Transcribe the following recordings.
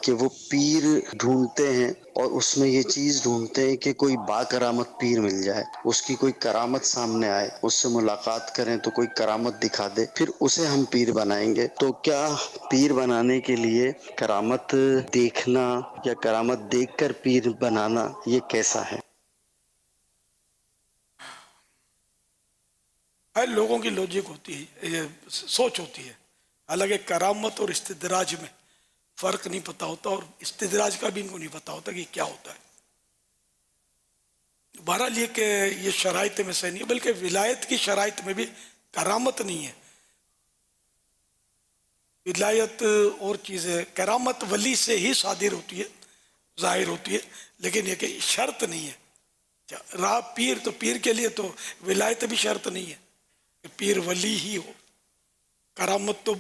کہ وہ پیر ڈھونڈتے ہیں اور اس میں یہ چیز ڈھونڈتے ہیں کہ کوئی با کرامت پیر مل جائے، اس کی کوئی کرامت سامنے آئے، اس سے ملاقات کریں تو کوئی کرامت دکھا دے، پھر اسے ہم پیر بنائیں گے۔ تو کیا پیر بنانے کے لیے کرامت دیکھنا یا کرامت دیکھ کر پیر بنانا یہ کیسا ہے؟ ہر لوگوں کی لوجک ہوتی ہے، یہ سوچ ہوتی ہے۔ حالانکہ کرامت اور استدراج میں فرق نہیں پتا ہوتا، اور استدراج کا بھی ان کو نہیں پتا ہوتا کہ کیا ہوتا ہے۔ بہرحال یہ کہ یہ شرائط میں سے نہیں، بلکہ ولایت کی شرائط میں بھی کرامت نہیں ہے۔ ولایت اور چیزیں، کرامت ولی سے ہی صادر ہوتی ہے، ظاہر ہوتی ہے، لیکن یہ کہ شرط نہیں ہے۔ راہ پیر، تو پیر کے لیے تو ولایت بھی شرط نہیں ہے کہ پیر ولی ہی ہو۔ کرامت تو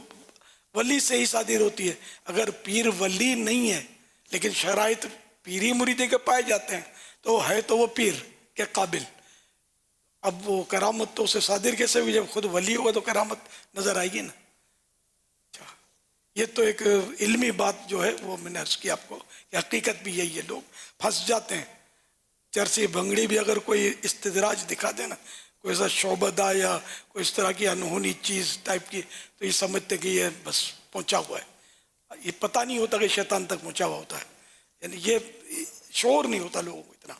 ولی سے ہی صادر ہوتی ہے۔ اگر پیر ولی نہیں ہے لیکن شرائط پیری مریدی کے پائے جاتے ہیں تو ہے تو وہ پیر کے قابل۔ اب وہ کرامت تو اسے صادر کیسے ہوئی؟ جب خود ولی ہوگا تو کرامت نظر آئے گی نا۔ یہ تو ایک علمی بات جو ہے وہ میں نے عرض کی آپ کو کہ حقیقت بھی یہی ہے، لوگ پھنس جاتے ہیں۔ چرسی بنگڑی بھی اگر کوئی استدراج دکھا دے نا، کوئی ایسا شعبدہ یا کوئی اس طرح کی انہونی چیز ٹائپ کی، تو یہ سمجھتے کہ یہ بس پہنچا ہوا ہے۔ یہ پتہ نہیں ہوتا کہ شیطان تک پہنچا ہوا ہوتا ہے، یعنی یہ شعور نہیں ہوتا لوگوں کو اتنا۔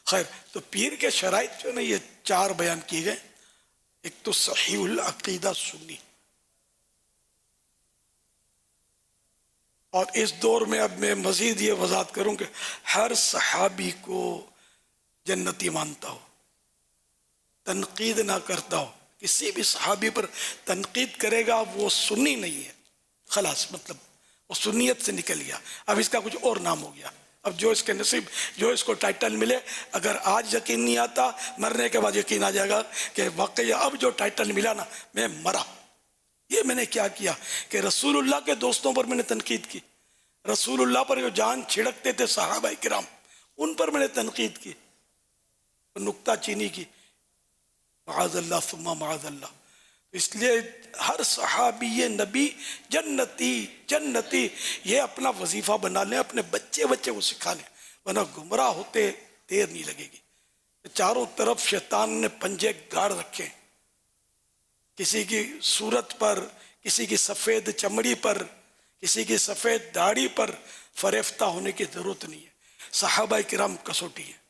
خیر، تو پیر کے شرائط جو ہے نا یہ 4 بیان کیے گئے۔ ایک تو صحیح العقیدہ سنی، اور اس دور میں اب میں مزید یہ وضاحت کروں کہ ہر صحابی کو جنتی مانتا ہو، تنقید نہ کرتا ہو۔ کسی بھی صحابی پر تنقید کرے گا وہ سنی نہیں ہے، خلاص، مطلب وہ سنیت سے نکل گیا۔ اب اس کا کچھ اور نام ہو گیا۔ اب جو اس کے نصیب، جو اس کو ٹائٹل ملے، اگر آج یقین نہیں آتا، مرنے کے بعد یقین آ جائے گا کہ واقعی اب جو ٹائٹل ملا نا، میں مرا۔ یہ میں نے کیا کیا کہ رسول اللہ کے دوستوں پر میں نے تنقید کی، رسول اللہ پر جو جان چھڑکتے تھے صحابہ کرام، ان پر میں نے تنقید کی، نکتہ چینی کی، معاذ اللہ ثم معاذ اللہ۔ اس لیے ہر صحابی نبی جنتی جنتی، یہ اپنا وظیفہ بنا لیں، اپنے بچے کو سکھا لیں، ورنہ گمراہ ہوتے دیر نہیں لگے گی۔ چاروں طرف شیطان نے پنجے گاڑ رکھے، کسی کی صورت پر، کسی کی سفید چمڑی پر، کسی کی سفید داڑھی پر فریفتہ ہونے کی ضرورت نہیں ہے۔ صحابہ کرام کسوٹی ہے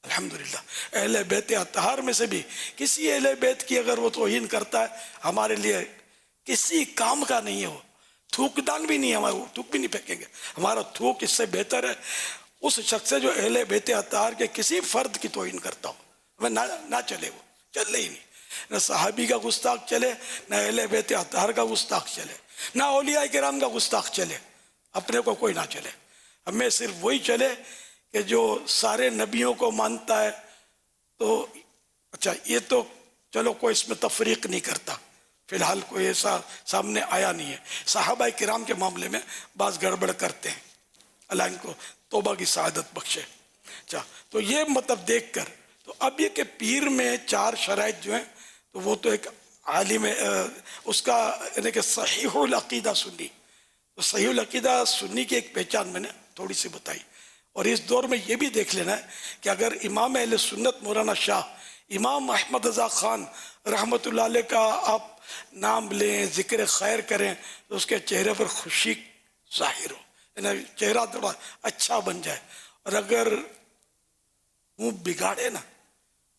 الحمدللہ۔ اہل بیت اطہار میں سے بھی کسی اہل بیت کی اگر وہ توہین کرتا ہے، ہمارے لیے کسی کام کا نہیں ہے۔ وہ تھوک دان بھی نہیں ہے، ہمارا تھوک بھی نہیں پھینکیں گے، ہمارا تھوک اس سے بہتر ہے اس شخص سے جو اہل بیت اطہار کے کسی فرد کی توہین کرتا ہو۔ ہمیں نہ چلے، وہ چلے ہی نہیں، نہ صحابی کا گستاخ چلے، نہ اہل بیت اطہار کا گستاخ چلے، نہ اولیاء کرام کا گستاخ چلے، اپنے کو کوئی نہ چلے۔ ہمیں صرف وہی چلے کہ جو سارے نبیوں کو مانتا ہے۔ تو اچھا، یہ تو چلو کوئی اس میں تفریق نہیں کرتا، فی الحال کوئی ایسا سامنے آیا نہیں ہے۔ صحابہ کرام کے معاملے میں بعض گڑبڑ کرتے ہیں، اللہ ان کو توبہ کی سعادت بخشے۔ اچھا، تو یہ مطلب دیکھ کر، تو اب یہ کہ پیر میں 4 شرائط جو ہیں، تو وہ تو ایک عالم اس کا یعنی کہ صحیح العقیدہ سنی۔ تو صحیح العقیدہ سنی کی ایک پہچان میں نے تھوڑی سی بتائی، اور اس دور میں یہ بھی دیکھ لینا ہے کہ اگر امام اہل سنت مولانا شاہ امام احمد رضا خان رحمۃ اللہ علیہ کا آپ نام لیں، ذکر خیر کریں، تو اس کے چہرے پر خوشی ظاہر ہو، یعنی چہرہ تھوڑا اچھا بن جائے۔ اور اگر منہ بگاڑے نا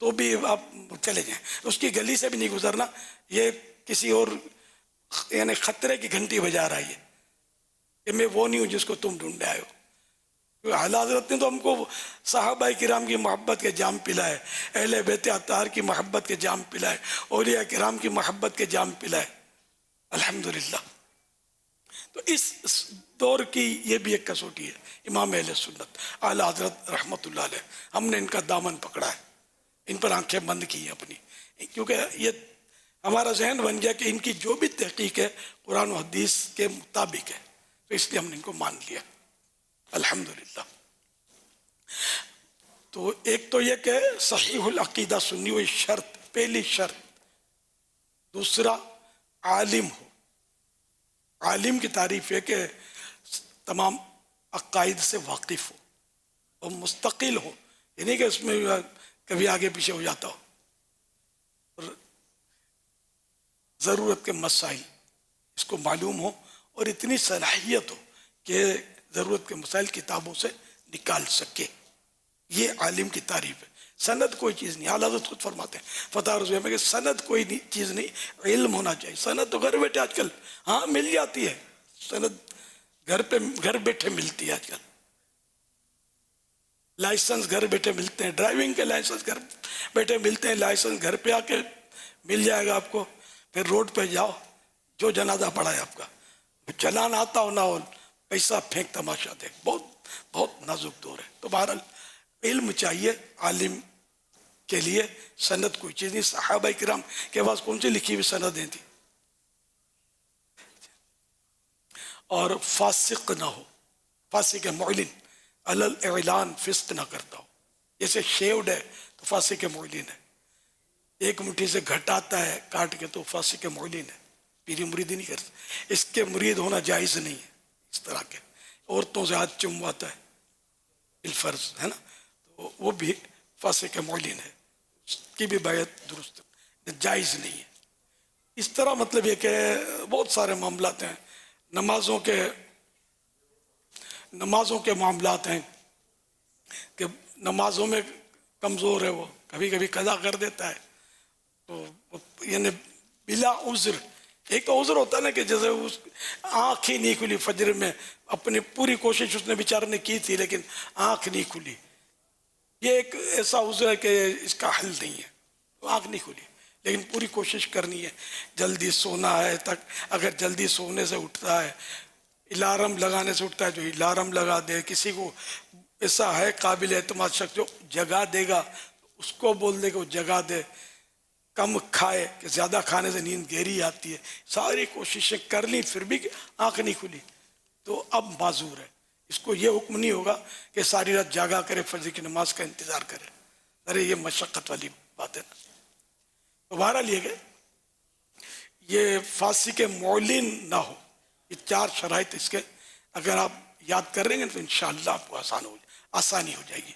تو بھی آپ چلے جائیں، اس کی گلی سے بھی نہیں گزرنا، یہ کسی اور یعنی خطرے کی گھنٹی بجا رہا ہے کہ میں وہ نہیں ہوں جس کو تم ڈھونڈے آئے ہو۔ اعلیٰ حضرت نے تو ہم کو صحابہ کرام کی محبت کے جام پلائے، اہل بیت اطہار کی محبت کے جام پلائے، اولیاء کرام کی محبت کے جام پلائے، الحمدللہ۔ تو اس دور کی یہ بھی ایک کسوٹی ہے، امام اہل سنت اعلیٰ حضرت رحمۃ اللہ علیہ، ہم نے ان کا دامن پکڑا ہے، ان پر آنکھیں بند کی ہیں اپنی، کیونکہ یہ ہمارا ذہن بن گیا کہ ان کی جو بھی تحقیق ہے قرآن و حدیث کے مطابق ہے، تو اس لیے ہم نے ان کو مان لیا الحمدللہ۔ تو ایک تو یہ کہ صحیح العقیدہ سنی ہوئی شرط، پہلی شرط۔ دوسرا، عالم ہو۔ عالم کی تعریف ہے کہ تمام عقائد سے واقف ہو اور مستقل ہو، یعنی کہ اس میں کبھی آگے پیچھے ہو جاتا ہو، اور ضرورت کے مسائل اس کو معلوم ہو اور اتنی صلاحیت ہو کہ ضرورت کے مسائل کتابوں سے نکال سکے. یہ عالم کی تعریف ہے. سند کوئی چیز نہیں. اعلیٰ حضرت خود فرماتے ہیں فتح رضویہ میں کہ سند کوئی چیز نہیں، علم ہونا چاہیے. سند تو گھر بیٹھے آج کل ہاں مل جاتی ہے، سند گھر بیٹھے ملتی ہے. آج کل لائسنس گھر بیٹھے ملتے ہیں، ڈرائیونگ کے لائسنس گھر بیٹھے ملتے ہیں، لائسنس گھر پہ آ کے مل جائے گا آپ کو. پھر روڈ پہ جاؤ، جو جنازہ پڑا ہے آپ کا، چلان آتا ہو نہ ہو، پیسہ پھینک تماشا دیکھ. بہت نازک دور ہے. تو بہرحال علم چاہیے عالم کے لیے. سند کوئی چیز نہیں. صحابہ کرام کے پاس کون سی لکھی ہوئی سندیں تھیں؟ اور فاسق نہ ہو، فاسق معلن علل اعلان فسق نہ کرتا ہو. جیسے شیوڈ ہے تو فاسق معلن ہے، ایک مٹھی سے گھٹاتا ہے کاٹ کے تو فاسق معلن ہے. پیری مرید ہی نہیں کرتا. اس کے مرید ہونا جائز نہیں ہے. اس طرح کے عورتوں سے ہاتھ چمواتا ہے الفرض ہے نا، تو وہ بھی فاسق معلن ہے، اس کی بھی بیعت درست جائز نہیں ہے. اس طرح مطلب یہ کہ بہت سارے معاملات ہیں. نمازوں کے معاملات ہیں کہ نمازوں میں کمزور ہے، وہ کبھی کبھی قضا کر دیتا ہے، تو یعنی بلا عذر. ایک تو عذر ہوتا ہے نا کہ جیسے اس آنکھ ہی نہیں کھلی فجر میں، اپنی پوری کوشش اس نے بیچارے نے کی تھی لیکن آنکھ نہیں کھلی. یہ ایک ایسا عذر ہے کہ اس کا حل نہیں ہے. آنکھ نہیں کھلی لیکن پوری کوشش کرنی ہے. جلدی سونا ہے تک، اگر جلدی سونے سے اٹھتا ہے، الارم لگانے سے اٹھتا ہے جو الارم لگا دے. کسی کو ایسا ہے قابل اعتماد شخص جو جگا دے گا، اس کو بول دے کہ وہ جگا دے. کم کھائے کہ زیادہ کھانے سے نیند گہری آتی ہے. ساری کوششیں کر لی پھر بھی آنکھ نہیں کھلی تو اب معذور ہے. اس کو یہ حکم نہیں ہوگا کہ ساری رات جاگا کرے، فجر کی نماز کا انتظار کرے. ارے یہ مشقت والی بات ہے نا. تو بہرحال یہ کہ یہ فاسق معلن نہ ہو. یہ چار شرائط اس کے اگر آپ یاد کر رہے ہیں تو انشاءاللہ آپ کو آسانی ہو جائے گی.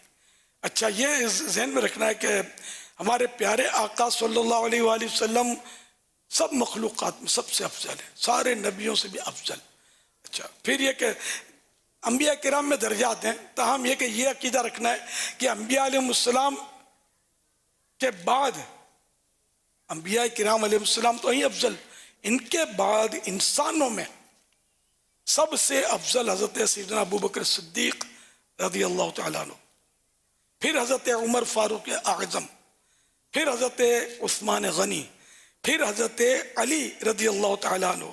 اچھا، یہ ذہن میں رکھنا ہے کہ ہمارے پیارے آقا صلی اللہ علیہ وآلہ وسلم سب مخلوقات میں سب سے افضل ہیں، سارے نبیوں سے بھی افضل. اچھا، پھر یہ کہ انبیاء کرام میں درجات ہیں، تاہم یہ کہ یہ عقیدہ رکھنا ہے کہ انبیاء علیہ السلام کے بعد انبیاء کرام علیہ السلام تو ہی افضل، ان کے بعد انسانوں میں سب سے افضل حضرت سیدنا ابو بکر صدیق رضی اللہ تعالیٰ عنہ، پھر حضرت عمر فاروق اعظم، پھر حضرت عثمان غنی، پھر حضرت علی رضی اللہ تعالیٰ عنہ.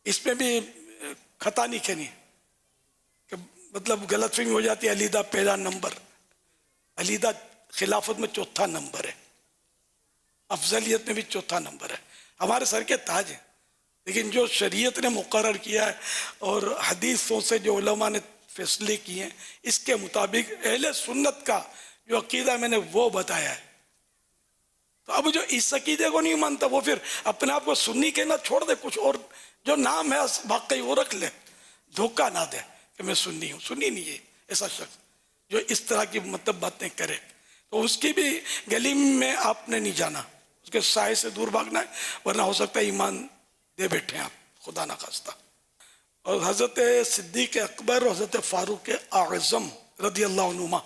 اس میں بھی خطا نہیں کہنی کہ مطلب غلط فہمی ہو جاتی ہے. علیدہ پہلا نمبر، علیدہ خلافت میں چوتھا نمبر ہے، افضلیت میں بھی چوتھا نمبر ہے. ہمارے سر کے تاج ہیں، لیکن جو شریعت نے مقرر کیا ہے اور حدیثوں سے جو علماء نے فیصلے کیے ہیں اس کے مطابق اہل سنت کا جو عقیدہ میں نے وہ بتایا ہے. تو اب جو اس عقیدے کو نہیں مانتا وہ پھر اپنے آپ کو سنی کہنا چھوڑ دے، کچھ اور جو نام ہے واقعی وہ رکھ لے. دھوکہ نہ دے کہ میں سنی ہوں. سنی نہیں ہے ایسا شخص جو اس طرح کی مطلب باتیں کرے. تو اس کی بھی گلی میں آپ نے نہیں جانا، اس کے سائے سے دور بھاگنا ہے، ورنہ ہو سکتا ہے ایمان دے بیٹھے آپ خدا نہ خواستہ. اور حضرت صدیق اکبر اور حضرت فاروق اعظم رضی اللہ عنہما،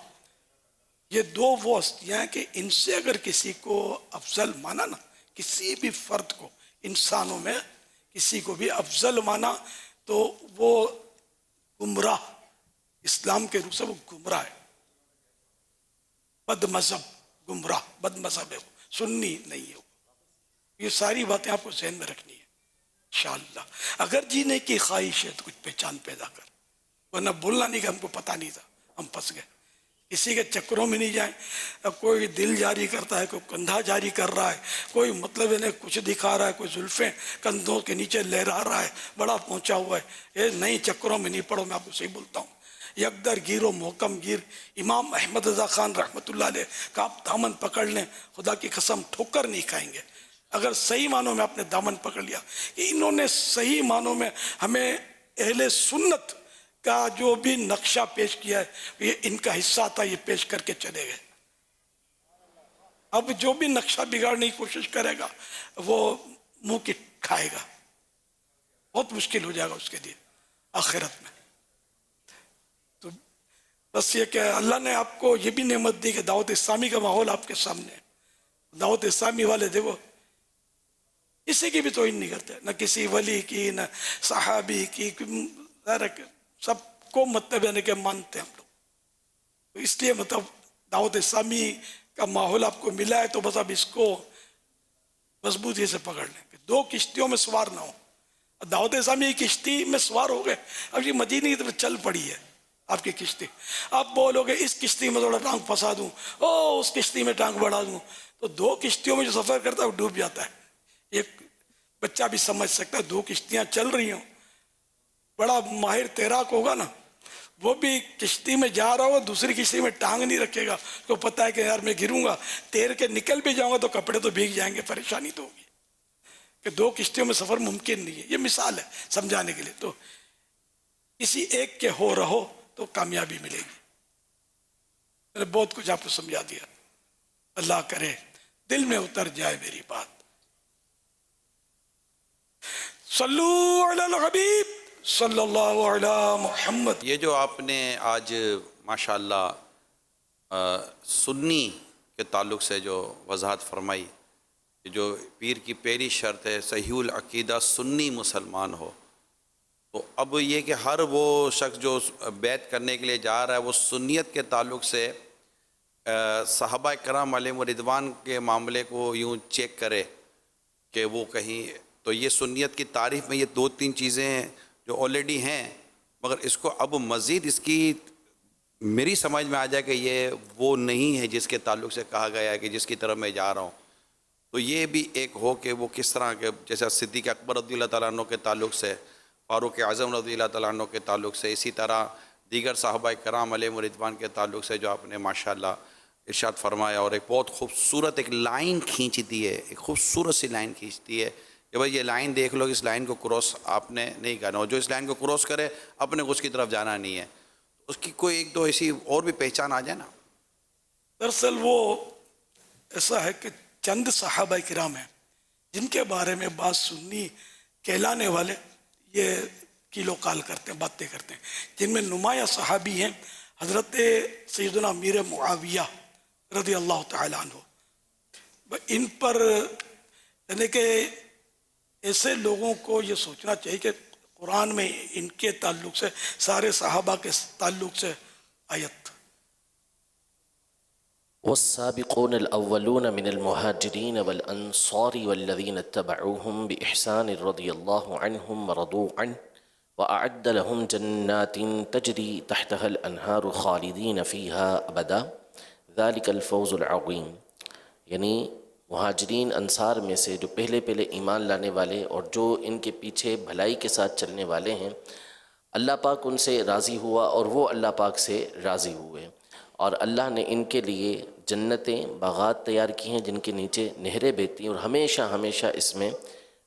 یہ دو وہ ہستیاں ہیں کہ ان سے اگر کسی کو افضل مانا نا، کسی بھی فرد کو انسانوں میں کسی کو بھی افضل مانا تو وہ گمراہ، اسلام کے روح سے وہ گمراہ ہے، بد مذہب گمراہ، بد مذہب ہے وہ، سنی نہیں ہے وہ. یہ ساری باتیں آپ کو ذہن میں رکھنی ہے انشاءاللہ. اگر جینے کی خواہش ہے تو کچھ پہچان پیدا کر، ورنہ بولنا نہیں کہ ہم کو پتہ نہیں تھا، ہم پھنس گئے. کسی کے چکروں میں نہیں جائیں. اب کوئی دل جاری کرتا ہے، کوئی کندھا جاری کر رہا ہے، کوئی مطلب انہیں کچھ دکھا رہا ہے، کوئی زلفیں کندھوں کے نیچے لہرا رہا ہے، بڑا پہنچا ہوا ہے. یہ نئی چکروں میں نہیں پڑو. میں آپ کو صحیح بولتا ہوں، یکدر گیر و محکم گیر. امام احمد رضا خان رحمۃ اللہ علیہ کا آپ دامن پکڑ لیں، خدا کی قسم ٹھوکر نہیں کھائیں گے. اگر صحیح معنوں میں آپ نے دامن پکڑ لیا کہ انہوں نے صحیح معنوں میں ہمیں اہل سنت کا جو بھی نقشہ پیش کیا ہے یہ ان کا حصہ تھا، یہ پیش کر کے چلے گئے. اب جو بھی نقشہ بگاڑنے کی کوشش کرے گا وہ منہ کی کھائے گا، بہت مشکل ہو جائے گا اس کے لیے آخرت میں. تو بس یہ کہ اللہ نے آپ کو یہ بھی نعمت دی کہ دعوت اسلامی کا ماحول آپ کے سامنے ہے. دعوت اسلامی والے دیکھو کسی کی بھی توہین نہیں کرتے، نہ کسی ولی کی، نہ صحابی کی، سب کو مطلب یعنی کہ مانتے ہیں ہم لوگ. تو اس لیے مطلب دعوت اسلامی کا ماحول آپ کو ملا ہے تو بس اب اس کو مضبوطی سے پکڑ لیں کہ دو کشتیوں میں سوار نہ ہو. دعوت اسلامی کی کشتی میں سوار ہو گئے، اب یہ مدینے کی طرف چل پڑی ہے آپ کی کشتی. آپ بولو گے اس کشتی میں تھوڑا ٹانگ پھنسا دوں، اس کشتی میں ٹانگ بڑھا دوں، تو دو کشتیوں میں جو سفر کرتا ہے وہ ڈوب جاتا ہے. ایک بچہ بھی سمجھ سکتا ہے دو کشتیاں چل رہی ہوں، بڑا ماہر تیراک ہوگا نا، وہ بھی کشتی میں جا رہا ہوگا، دوسری کشتی میں ٹانگ نہیں رکھے گا، تو پتہ ہے کہ یار میں گروں گا، تیر کے نکل بھی جاؤں گا تو کپڑے تو بھیگ جائیں گے، پریشانی تو ہوگی. کہ دو کشتیوں میں سفر ممکن نہیں ہے. یہ مثال ہے سمجھانے کے لیے. تو کسی ایک کے ہو رہو تو کامیابی ملے گی. میں نے بہت کچھ آپ کو سمجھا دیا، اللہ کرے دل میں اتر جائے میری بات. صلو علی الحبیب صلی اللہ علی محمد. یہ جو آپ نے آج ماشاءاللہ سنی کے تعلق سے جو وضاحت فرمائی، جو پیر کی پہلی شرط ہے صحیح العقیدہ سنی مسلمان ہو، تو اب یہ کہ ہر وہ شخص جو بیعت کرنے کے لیے جا رہا ہے وہ سنیت کے تعلق سے صحابہ کرام علیہم رضوان کے معاملے کو یوں چیک کرے کہ وہ کہیں، تو یہ سنیت کی تعریف میں یہ دو تین چیزیں ہیں جو آلریڈی ہیں، مگر اس کو اب مزید اس کی میری سمجھ میں آ جائے کہ یہ وہ نہیں ہے جس کے تعلق سے کہا گیا ہے کہ جس کی طرف میں جا رہا ہوں. تو یہ بھی ایک ہو کہ وہ کس طرح کے، جیسے صدیق اکبر رضی اللہ تعالیٰ عنہ کے تعلق سے، فاروق اعظم رضی اللہ تعالیٰ عنہ کے تعلق سے، اسی طرح دیگر صحابہ کرام علیہم رضوان کے تعلق سے جو آپ نے ماشاءاللہ ارشاد فرمایا، اور ایک بہت خوبصورت ایک لائن کھینچ دی ہے، ایک خوبصورت سی لائن کھینچ دی ہے کہ بھائی یہ لائن دیکھ لو، اس لائن کو کراس آپ نے نہیں کرنا، اور جو اس لائن کو کراس کرے اپنے کو اس کی طرف جانا نہیں ہے. اس کی کوئی ایک دو ایسی اور بھی پہچان آ جائے نا. دراصل وہ ایسا ہے کہ چند صحابہ کرام ہیں جن کے بارے میں بات سنی کہلانے والے یہ کیلو کال کرتے ہیں، باتیں کرتے ہیں، جن میں نمایاں صحابی ہیں حضرت سیدنا امیر معاویہ رضی اللہ تعالیٰ عنہ. ان پر یعنی کہ ایسے لوگوں کو یہ سوچنا چاہیے کہ قرآن میں ان کے تعلق سے، سارے صحابہ کے تعلق سے آیت والسابقون الأولون من المهاجرين والأنصار والذين اتبعوهم بإحسان رضي الله عنهم ورضوا عنه وأعد لهم جنات تجري تحتها الأنهار خالدين فيها أبدا ذلك الفوز العظيم. یعنی مہاجرین انصار میں سے جو پہلے ایمان لانے والے اور جو ان کے پیچھے بھلائی کے ساتھ چلنے والے ہیں، اللہ پاک ان سے راضی ہوا اور وہ اللہ پاک سے راضی ہوئے، اور اللہ نے ان کے لیے جنتیں، باغات تیار کی ہیں جن کے نیچے نہریں بہتی ہیں، اور ہمیشہ ہمیشہ اس میں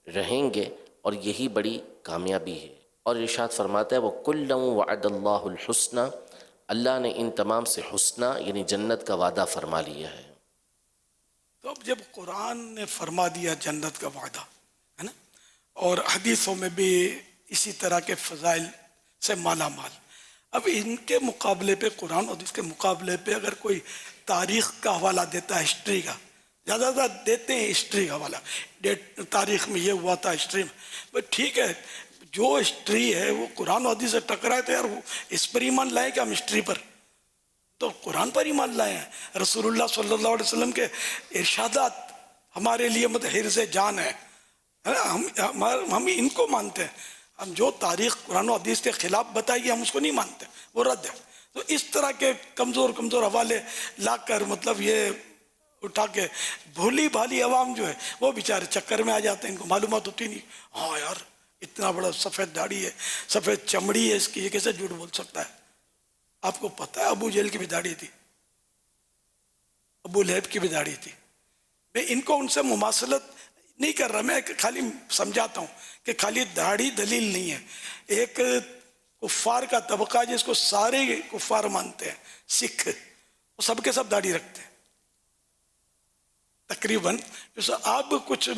رہیں گے، اور یہی بڑی کامیابی ہے. اور ارشاد فرماتا ہے وَكُلًّا وَعَدَ اللَّهُ الْحُسْنَى، اللہ نے ان تمام سے حسنہ یعنی جنت کا وعدہ فرما لیا ہے. تو اب جب قرآن نے فرما دیا جنت کا وعدہ ہے نا، اور حدیثوں میں بھی اسی طرح کے فضائل سے مالا مال، اب ان کے مقابلے پہ، قرآن اور حدیث کے مقابلے پہ اگر کوئی تاریخ کا حوالہ دیتا ہے، ہسٹری کا زیادہ زیادہ دیتے ہیں، ہسٹری کا حوالہ، تاریخ میں یہ ہوا تھا، ہسٹری میں، بس ٹھیک ہے، جو ہسٹری ہے وہ قرآن و حدیث سے ٹکرائے تو یار وہ اس پر ایمان لائے کہ ہم ہسٹری پر، تو قرآن پر ایمان لائے ہیں. رسول اللہ صلی اللہ علیہ وسلم کے ارشادات ہمارے لیے حرز جان ہے، ہم ان کو مانتے ہیں. ہم جو تاریخ قرآن و حدیث کے خلاف بتائیے ہم اس کو نہیں مانتے، وہ رد ہے. تو اس طرح کے کمزور حوالے لا کر مطلب یہ اٹھا کے بھولی بھالی عوام جو ہے وہ بیچارے چکر میں آ جاتے ہیں، ان کو معلومات ہوتی نہیں. ہاں یار اتنا بڑا سفید داڑھی ہے، سفید چمڑی ہے اس کی، یہ کیسے جھوٹ بول سکتا ہے؟ آپ کو پتہ ہے ابو جہل کی بھی داڑھی تھی، ابو لہب کی بھی داڑھی تھی. میں ان کو ان سے مماثلت نہیں کر رہا، میں خالی سمجھاتا ہوں کہ خالی داڑھی دلیل نہیں ہے. ایک کفار کا طبقہ جس کو سارے کفار مانتے ہیں، سکھ، وہ سب کے سب داڑھی رکھتے ہیں تقریباً. اب کچھ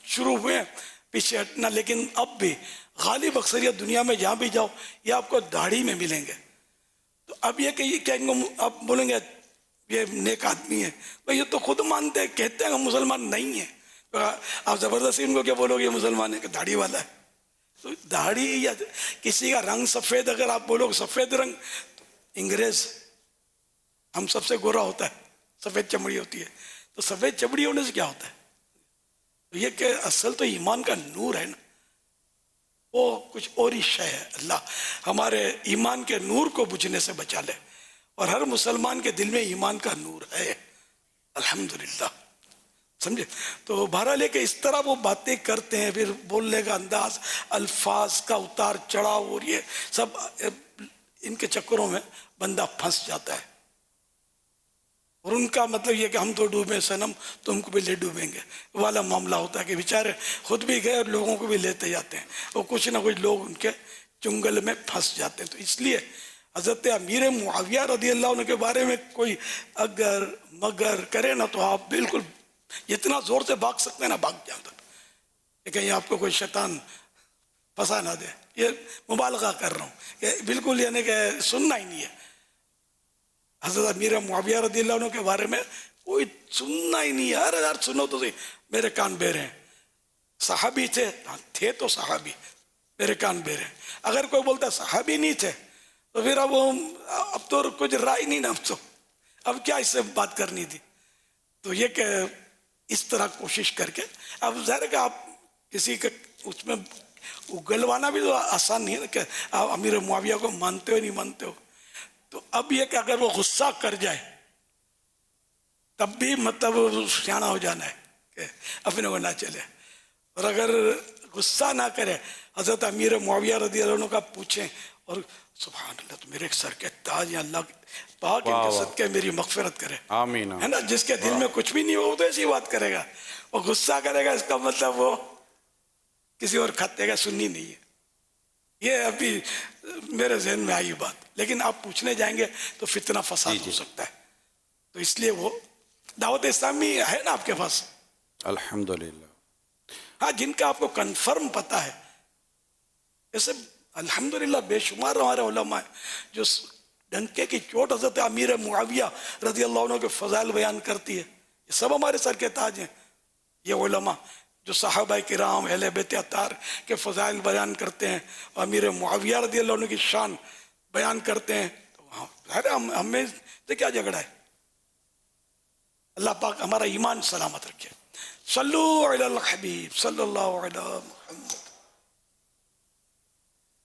شروع ہوئے ہیں پیچھے ہٹنا، لیکن اب بھی غالب اکثریت دنیا میں جہاں بھی جاؤ یہ آپ کو داڑھی میں ملیں گے. تو اب یہ کہ یہ کہیں گے، آپ بولیں گے یہ نیک آدمی ہے، بھائی یہ تو خود مانتے ہیں، کہتے ہیں ہم مسلمان نہیں ہیں. آپ زبردستی ان کو کیا بولو گے یہ مسلمان ہے کہ داڑھی والا ہے؟ تو داڑھی یا کسی کا رنگ سفید، اگر آپ بولو سفید رنگ، تو انگریز ہم سب سے گورا ہوتا ہے، سفید چمڑی ہوتی ہے، تو سفید چمڑی ہونے سے کیا ہوتا ہے؟ تو یہ کہ اصل تو ایمان کا نور ہے نا، وہ کچھ اور ہی شے ہے. اللہ ہمارے ایمان کے نور کو بجھنے سے بچا لے، اور ہر مسلمان کے دل میں ایمان کا نور ہے الحمدللہ. سمجھے؟ تو بہرحال کہ اس طرح وہ باتیں کرتے ہیں، پھر بولنے کا انداز، الفاظ کا اتار چڑھاؤ، اور یہ سب ان کے چکروں میں بندہ پھنس جاتا ہے. اور ان کا مطلب یہ کہ ہم تو ڈوبے صنم تم کو بھی لے ڈوبیں گے والا معاملہ ہوتا ہے، کہ بیچارے خود بھی گئے اور لوگوں کو بھی لیتے جاتے ہیں، اور کچھ نہ کچھ لوگ ان کے چنگل میں پھنس جاتے ہیں. تو اس لیے حضرت امیر معاویہ رضی اللہ عنہ کے بارے میں کوئی اگر مگر کرے نا، تو آپ بالکل جتنا زور سے بھاگ سکتے ہیں نا بھاگ جاؤ، کہ کہیں آپ کو کوئی شیطان پھنسا نہ دے. یہ مبالغہ کر رہا ہوں کہ بالکل یعنی کہ سننا ہی نہیں ہے. حضرت امیر معاویہ رضی اللہ عنہ کے بارے میں کوئی سننا ہی نہیں ہے. ہر سنو تو صحیح، میرے کان بہرے ہیں. صحابی تھے تو صحابی، میرے کان بہرے ہیں. اگر کوئی بولتا صحابی نہیں تھے تو پھر اب تو کچھ رائے نہیں نا، اب کیا اس سے بات کرنی تھی. تو یہ کہ اس طرح کوشش کر کے، اب ظاہر ہے کہ آپ کسی کا اس میں اگلوانا بھی تو آسان نہیں ہے کہ آپ امیر معاویہ کو مانتے ہو نہیں مانتے ہو. تو اب یہ کہ اگر وہ غصہ کر جائے تب بھی مطلب سیاح ہو جانا ہے کہ اپنے کو نہ چلے. اور اگر غصہ نہ کرے، حضرت امیر معاویہ رضی اللہ عنہ کا پوچھیں، اور سبحان اللہ تو میرے ایک سر کے تاج یا اللہ پاک ان کے صدقے میری مغفرت کرے، آمین. ہے نا. جس کے دل میں کچھ بھی نہیں ہو وہ تو ایسی بات کرے گا، اور غصہ کرے گا اس کا مطلب وہ کسی اور کھاتے گا، سننی نہیں ہے. یہ ابھی میرے ذہن میں آئی بات، لیکن آپ پوچھنے جائیں گے تو فتنہ فساد ہو سکتا ہے. تو اس لیے وہ دعوت اسلامی ہے نا آپ کے پاس، الحمدللہ. ہاں، جن کا آپ کو کنفرم پتہ ہے. جیسے الحمدللہ بے شمار ہمارے علماء ہیں جو ڈنکے کی چوٹ حضرت امیر معاویہ رضی اللہ عنہ کے فضائل بیان کرتی ہے. یہ سب ہمارے سر کے تاج ہیں، یہ علماء جو صحابہ کرام اہل بیت اطہار کے فضائل بیان کرتے ہیں، اور امیر معاویہ رضی اللہ عنہ کی شان بیان کرتے ہیں. تو ہمیں سے کیا جھگڑا ہے؟ اللہ پاک ہمارا ایمان سلامت رکھے. صلو علی الحبیب صلی اللہ علیہ محمد.